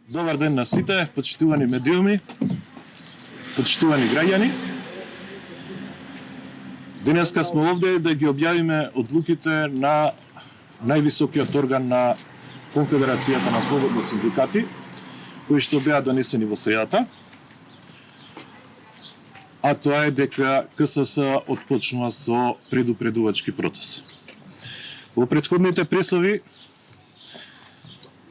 Добар ден на сите, почитувани медиуми, почитувани граѓани. Денеска сме овде да ги објавиме одлуките на највисокиот орган на Конфедерацијата на слободни синдикати, кои што беа донесени во средата, а тоа е дека КСС отпочнува со предупредувачки протест. Во претходните пресови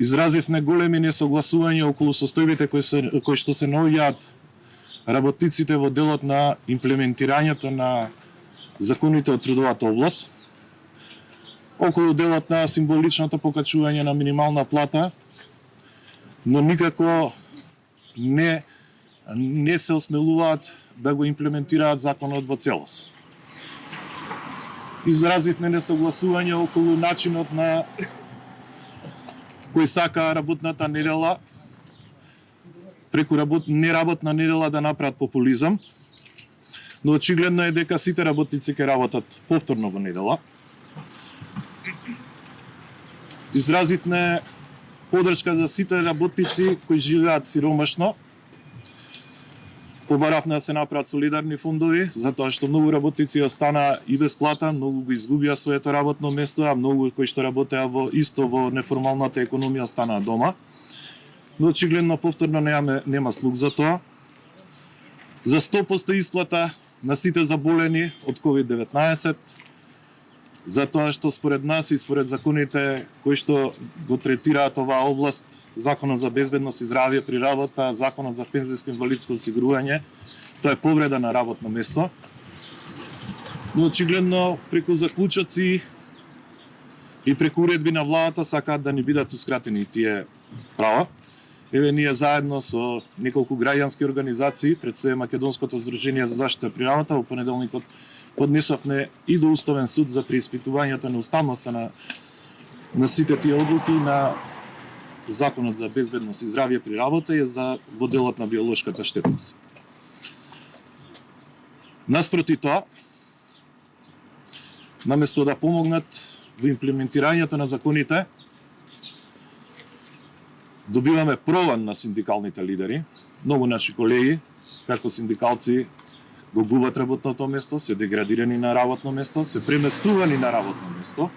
изразивме големи несогласувања околу состојбите кои што се наоѓаат работниците во делот на имплементирањето на законите од трудовата област, околу делот на символичното покачување на минимална плата, но никако не се осмелуваат да го имплементираат законот во целост. Изразивме несогласување околу начинот на кој сака работната недела преку неработна недела да направат популизам, но очигледно е дека сите работници ќе работат повторно во недела. Изразивме поддршка за сите работници кои живеат сиромашно. Побаравме да се направат солидарни фондови, затоа што многу работници останаа и без плата, многу го изгубија своето работно место, а многу кои што работеа во неформалната економија останаа дома. Но очигледно повторно нема слух за тоа. За 100% исплата на сите заболени од COVID-19, затоа што според нас и според законите кои што го третираат оваа област, Законот за безбедност и здравје при работа, Законот за пензијско инвалидско осигурување, тоа е повреда на работно место. Но очигледно преку заклучоци и преку уредби на владата сакаат да ни бидатускратени тие права. Еве ние заедно со неколку граѓански организации, пред се Македонското здружение за заштита при работа, во понеделникот поднесовме и до Уставен суд за преиспитувањето на уставноста на сите тие одлуки на Законот за безбедност и здравје при работа и за во делот на биолошката штетност. Наспроти тоа, наместо да помогнат во имплементирањето на законите, добиваме прован на синдикалните лидери. Многу наши колеги, како синдикалци, го губат работното место, се деградирани на работно место, се преместувани на работно место.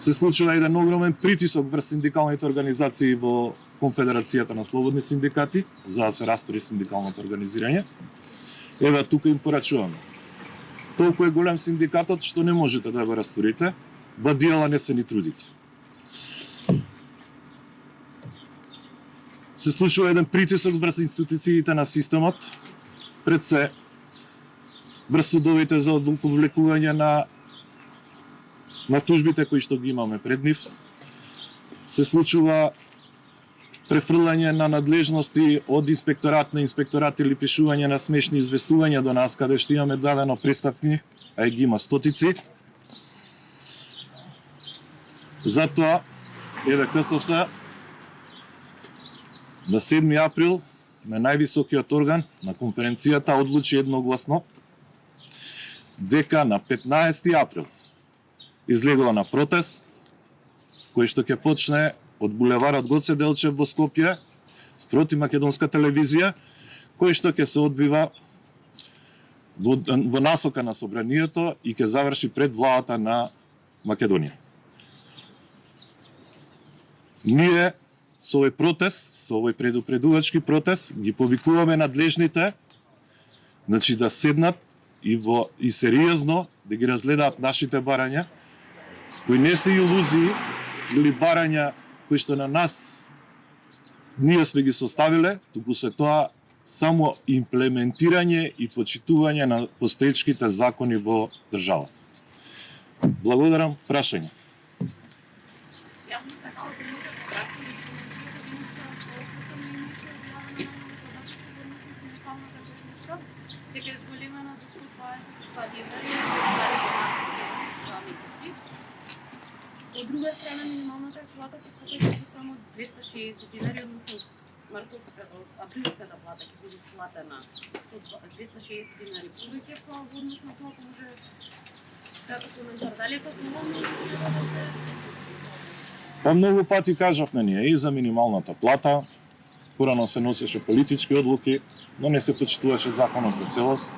Се случува еден огромен притисок врз синдикалните организации во Конфедерацијата на слободни синдикати, за да се растори синдикалното организирање. Еве тука им порачуваме. Толку е голем синдикатот што не можете да го расторите, бадијала не се ни трудите. Се случува еден притисок врз институциите на системот, пред се врз судовите за одвлекување на тужбите кои што ги имаме пред нив. Се случува префрлање на надлежности од инспекторат на инспекторат или пишување на смешни известувања до нас, каде што имаме дадено приставки, а ги има стотици. Затоа, еве КСС, на 7 април, на највисокиот орган на конференцијата одлучи едногласно дека на 15 април излегува на протест, кој што ќе почне од булеварот Гоце Делчев во Скопје, спроти македонска телевизија, кој што ќе се одбива во насока на собранието и ќе заврши пред владата на Македонија. Ние со овој протест, со овој предупредувачки протест, ги повикуваме надлежните, значи да седнат и сериозно да ги разгледаат нашите барања, кои не се илузии или барања кои што на нас ние сме ги составиле, туку се тоа само имплементирање и почитување на постоечките закони во државата. Благодарам, прашање. Дека е зголемена до 122 динари од друга страна, минималната плата се покачува само 260 динари, односно априлската плата ќе биде платена 260 динари повеќе по однос на тоа, може кратко коментар, дали е тоа доволно да се Па многу пати кажавме ние и за минималната плата, порано се носеше политички одлуки, но не се почитуваше законот во целост.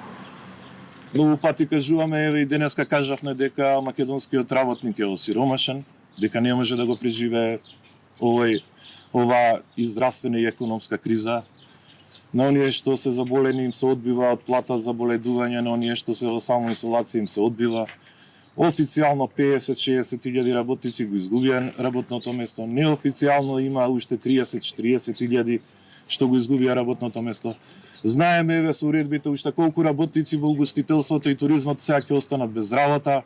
Многу пати кажуваме, еве и денеска кажавме дека македонскиот работник е осиромашен, дека не може да го преживее ова и здравствена и економска криза. На оние што се заболени им се одбива од плата за боледување, на оние што се во самоизолација им се одбива. Официјално 50-60 илјади работници го изгубија работното место, неофицијално има уште 30-40 илјади што го изгубија работното место. Знаеме еве со уредбите уште колку работници во угостителството и туризмот сега ќе останат без работа,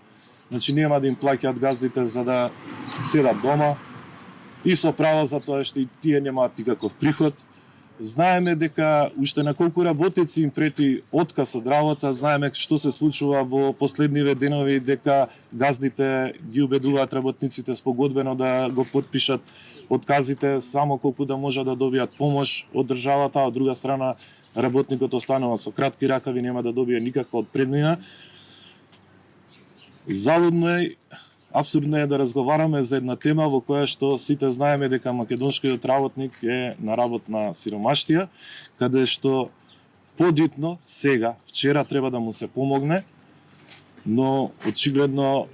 значи нема да им плаќаат газдите за да седат дома и со право за тоа што и тие немаат никаков приход. Знаеме дека уште на колку работници им прети отказ од работа, знаеме што се случува во последниве денови, дека газдите ги убедуваат работниците спогодбено да го потпишат отказите само колку да можат да добијат помош од државата, а од друга страна работникот останува со кратки ракави, нема да добие никаква отпреднина. Залудно е, апсурдно е да разговараме за една тема во која што сите знаеме дека македонскиот работник е на работна сиромаштија, каде што подитно сега, вчера треба да му се помогне, но очигледно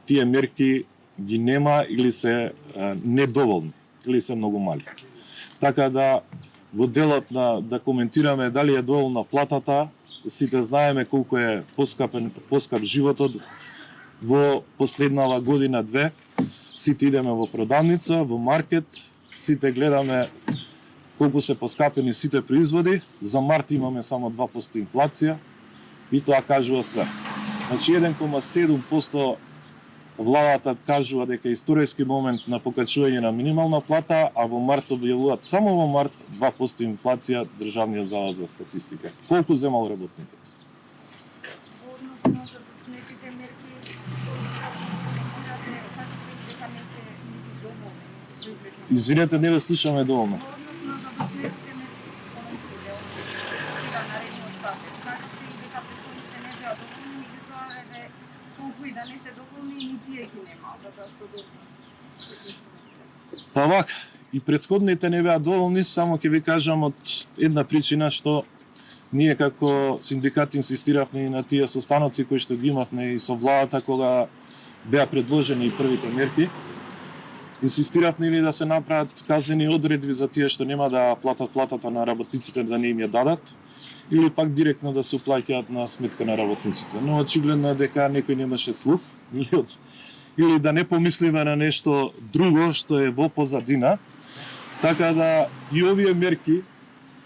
тие мерки ги нема или се недоволни, или се многу мали. Така да во делот на да коментираме дали е доволна платата, сите знаеме колку е поскап животот во последнава година-две. Сите идеме во продавница, во маркет, сите гледаме колку се поскапени сите производи. За март имаме само 2% инфлација и тоа кажува се. Значи 1,7% владата кажува дека е историски момент на покачување на минимална плата, а во март објавуваат само во март 2% инфлација Државниот завод за статистика. Колку земал работникот? Односно за предснетите мерки, дека не се доволни. Извинете, не ве слушаме доволно. Односно за предснетите мерки, сега наредниот пакет, кажете и дека предходните не беа доволни, меѓутоа еве колку и да не се доволни, ни тие ги нема, затоа што доцна. Па вак, и претходните не беа доволни, само ќе ви кажам од една причина што ние како синдикат инсистиравме и на тие состаноци кои што ги имавме и со владата кога беа предложени и првите мерки. Инсистиравме или да се направат казнени одредби за тие што нема да платат платата на работниците да не им ја дадат, или пак директно да се уплаќаат на сметка на работниците. Но очигледно е дека некој немаше слух, или да не помислиме на нешто друго што е во позадина. Така да и овие мерки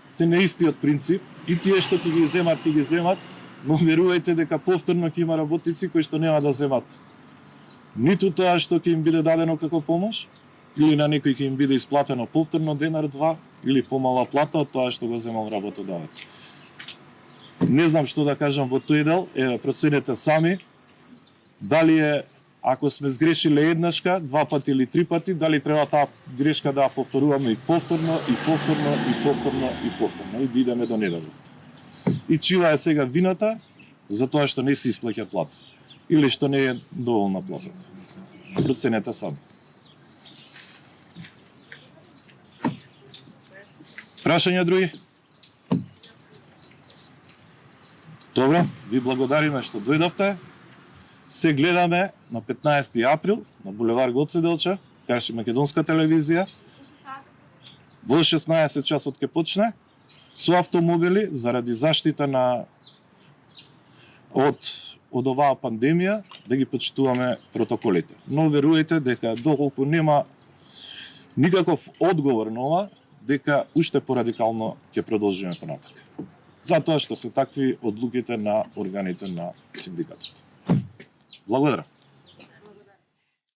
се на истиот принцип, и тие што ќе ги земат, но верувајте дека повторно ќе има работници кои што нема да земат ниту тоа што ќе им биде дадено како помош, или на некој ќе им биде исплатено повторно денар-два, или помала плата од тоа што го земал работодавец. Не знам што да кажам во тој дел, проценете сами, дали е, ако сме сгрешиле еднашка, 2 пати или 3 пати, дали треба таа грешка да ја повторуваме и повторно, и повторно, и повторно, и повторно, и да идеме до недоволот. И чива е сега вината за тоа што не се исплаќа плата, или што не е доволна платата. Проценете сами. Прашања други? Добро, ви благодариме што дојдовте. Се гледаме на 15 април на булевар Гоце Делчев, кај Македонска телевизија. Во 16 часот ќе почне со автомобили заради заштита од оваа пандемија да ги почитуваме протоколите. Но верувајте дека доколку нема никаков одговор на ова, дека уште порадикално ќе продолжиме понатака. Затоа што се такви одлуките на органите на синдикатот. Благодарам.